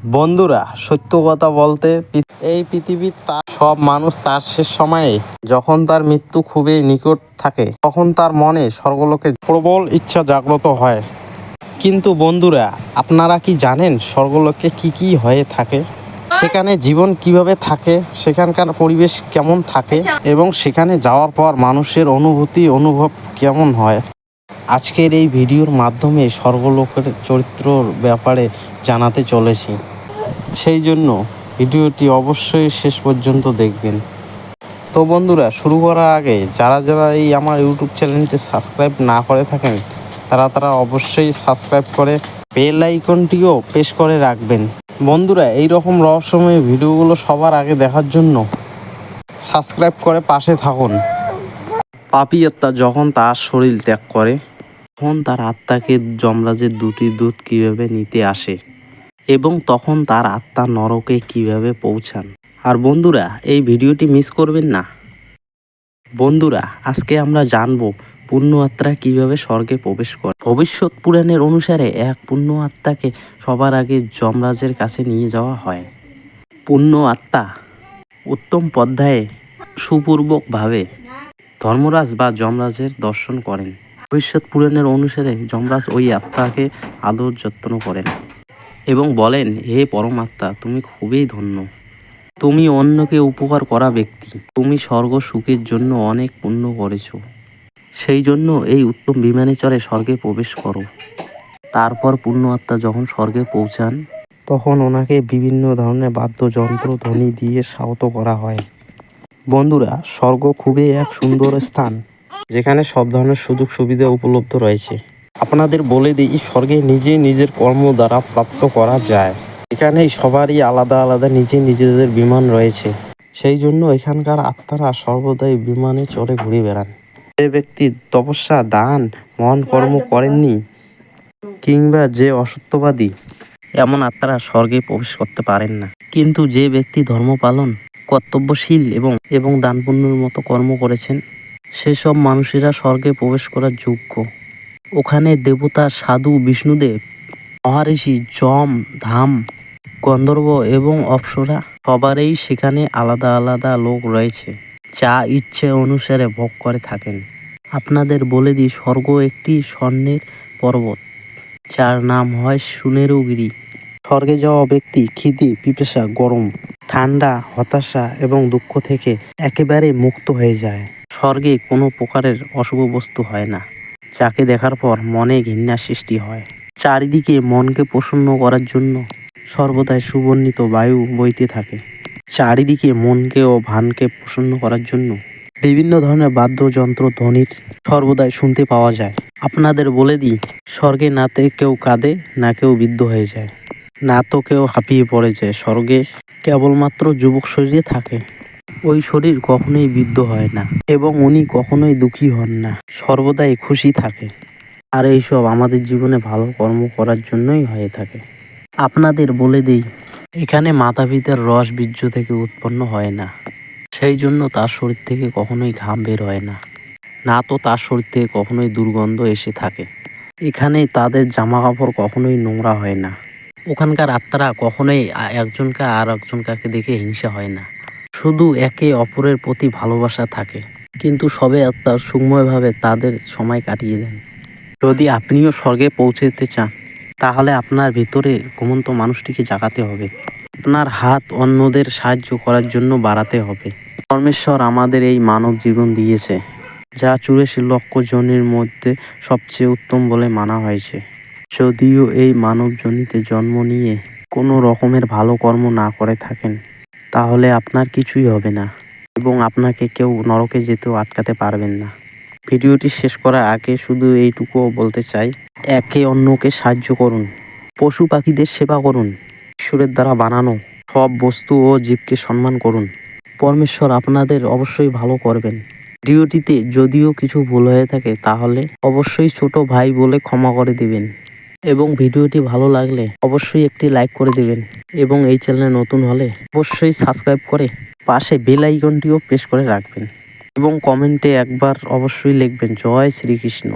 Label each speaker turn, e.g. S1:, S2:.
S1: বন্ধুরা, সত্য কথা বলতে এই পৃথিবীর সব মানুষ তার শেষ সময়ে যখন তার মৃত্যু খুবই নিকট থাকে তখন তার মনে স্বর্গলোকে প্রবল ইচ্ছা জাগ্রত হয়। কিন্তু বন্ধুরা, আপনারা কি জানেন স্বর্গলোকে কি কি হয়ে থাকে? সেখানে জীবন কিভাবে থাকে, সেখানকার পরিবেশ কেমন থাকে এবং সেখানে যাওয়ার পর মানুষের অনুভব কেমন হয়? আজকের এই ভিডিওর মাধ্যমে স্বর্গলোকের চরিত্রর ব্যাপারে জানাতে চলেছি। সেই জন্য ভিডিওটি অবশ্যই শেষ পর্যন্ত দেখবেন। তো বন্ধুরা, শুরু করার আগে যারা এই আমার ইউটিউব চ্যানেলটি সাবস্ক্রাইব না করে থাকেন তারা অবশ্যই সাবস্ক্রাইব করে বেল আইকনটিও প্রেস করে রাখবেন। বন্ধুরা, এই রকম রহস্যময় ভিডিওগুলো সবার আগে দেখার জন্য সাবস্ক্রাইব করে পাশে থাকুন। পাপী আত্মা যখন তার শরীর ত্যাগ করে তখন তার আত্মাকে যমরাজের দুটি দূত কীভাবে নিতে আসে এবং তখন তার আত্মা নরকে কিভাবে পৌঁছান। আর বন্ধুরা, এই ভিডিওটি মিস করবেন না। বন্ধুরা, আজকে আমরা জানবো পুণ্য আত্মা কিভাবে স্বর্গে প্রবেশ করে। ভবিষ্যৎ পুরাণের অনুসারে এক পুণ্য আত্মাকে সবার আগে যমরাজের কাছে নিয়ে যাওয়া হয়। পুণ্য আত্মা উত্তম পর্যায়ে সুপূর্বকভাবে ধর্মরাজ বা যমরাজের দর্শন করেন। ভবিষ্যৎ পুরাণের অনুসারে যমরাজ ওই আত্মাকে আদর যত্ন করেন এবং বলেন, হে পরমাত্মা, তুমি খুবই ধন্য, তুমি অন্যকে উপকার করা ব্যক্তি, তুমি স্বর্গ সুখের জন্য অনেক পুণ্য করেছ, সেই জন্য এই উত্তম বিমানে চড়ে স্বর্গে প্রবেশ করো। তারপর পুণ্য আত্মা যখন স্বর্গে পৌঁছান তখন ওনাকে বিভিন্ন ধরনের বাদ্যযন্ত্র ধ্বনি দিয়ে স্বাগত করা হয়। বন্ধুরা, স্বর্গ খুবই এক সুন্দর স্থান যেখানে সব ধরনের সুযোগ সুবিধা উপলব্ধ রয়েছে। আপনাদের বলে দিই, স্বর্গে নিজের কর্ম দ্বারা প্রাপ্ত করা যায়। এখানে সবারই আলাদা আলাদা নিজেদের বিমান রয়েছে, সেই জন্য এখানকার আত্মারা সর্বদাই বিমানে চড়ে ঘুরে বেড়ান। যে ব্যক্তি তপস্যা, দান, মহান কর্ম করেননি কিংবা যে অসত্যবাদী, এমন আত্মারা স্বর্গে প্রবেশ করতে পারেন না। কিন্তু যে ব্যক্তি ধর্ম পালন, কর্তব্যশীল এবং দান পুণ্যের মতো কর্ম করেছেন, সেসব মানুষেরা স্বর্গে প্রবেশ করার যোগ্য। ওখানে দেবতা, সাধু, বিষ্ণুদেব, মহারিষি, যম, ধাম, গন্ধর্ব এবং অপ্সরা সবারই সেখানে আলাদা আলাদা লোক রয়েছে যা ইচ্ছে অনুসারে ভোগ করে থাকেন। আপনাদের বলে দিই, স্বর্গ একটি স্বর্ণের পর্বত যার নাম হয় সুমেরুগিরি। স্বর্গে যাওয়া ব্যক্তি খিদে, পিপাসা, গরম, ঠান্ডা, হতাশা এবং দুঃখ থেকে একেবারে মুক্ত হয়ে যায়। স্বর্গে কোনো প্রকারের অশুভ বস্তু হয় না যাকে দেখার পর মনে ঘৃণা সৃষ্টি হয়। চারিদিকে মনকে প্রসন্ন করার জন্য সর্বদাই সুবর্ণিত বায়ু বইতে থাকে। চারিদিকে মনকে ও ভানকে প্রসন্ন করার জন্য বিভিন্ন ধরনের বাদ্যযন্ত্র ধ্বনির সর্বদাই শুনতে পাওয়া যায়। আপনাদের বলে দিই, স্বর্গে নাতে কেউ কাঁদে, না কেউ বৃদ্ধ হয়ে যায়, না তো কেউ হাঁপিয়ে পড়ে যায়। স্বর্গে কেবলমাত্র যুবক শরীরে থাকে। ওই শরীর কখনোই বৃদ্ধ হয় না এবং উনি কখনোই দুঃখী হন না, সর্বদাই খুশি থাকে। আর এইসব আমাদের জীবনে ভালো কর্ম করার জন্যই হয়ে থাকে। আপনাদের বলে দিই, এখানে মাতা পিতার রস বীর্য থেকে উৎপন্ন হয় না, সেই জন্য তার শরীর থেকে কখনোই ঘাম বের হয় না, না তো তার শরীর থেকে কখনোই দুর্গন্ধ এসে থাকে। এখানে তাদের জামা কাপড় কখনোই নোংরা হয় না। ওখানকার আত্মারা কখনোই একজনকে আর একজনকে দেখে হিংসা হয় না, শুধু একে অপরের প্রতি ভালোবাসা থাকে। কিন্তু সবে আত্মা সুখময়ভাবে তাদের সময় কাটিয়ে দেন। যদি আপনিও স্বর্গে পৌঁছতে চান তাহলে আপনার ভিতরে ঘুমন্ত মানুষটিকে জাগাতে হবে। আপনার হাত অন্যদের সাহায্য করার জন্য বাড়াতে হবে। পরমেশ্বর আমাদের এই মানব জীবন দিয়েছে, যা 84 লক্ষ জনের মধ্যে সবচেয়ে উত্তম বলে মানা হয়েছে। যদিও এই মানব জনিতে জন্ম নিয়ে কোনো রকমের ভালো কর্ম না করে থাকেন তাহলে আপনার কিছুই হবে না এবং আপনাকে কেউ নরকে যেতেও আটকাতে পারবেন না। ভিডিওটি শেষ করার আগে শুধু এইটুকুও বলতে চাই, একে অন্যকে সাহায্য করুন, পশু পাখিদের সেবা করুন, ঈশ্বরের দ্বারা বানানো সব বস্তু ও জীবকে সম্মান করুন। পরমেশ্বর আপনাদের অবশ্যই ভালো করবেন। ভিডিওটিতে যদিও কিছু ভুল হয়ে থাকে তাহলে অবশ্যই ছোট ভাই বলে ক্ষমা করে দিবেন এবং ভিডিওটি ভালো লাগলে অবশ্যই একটি লাইক করে দিবেন এবং এই চ্যানেলে নতুন হলে অবশ্যই সাবস্ক্রাইব করে পাশে বেল আইকনটিও প্রেস করে রাখবেন এবং কমেন্টে একবার অবশ্যই লিখবেন, জয় শ্রীকৃষ্ণ।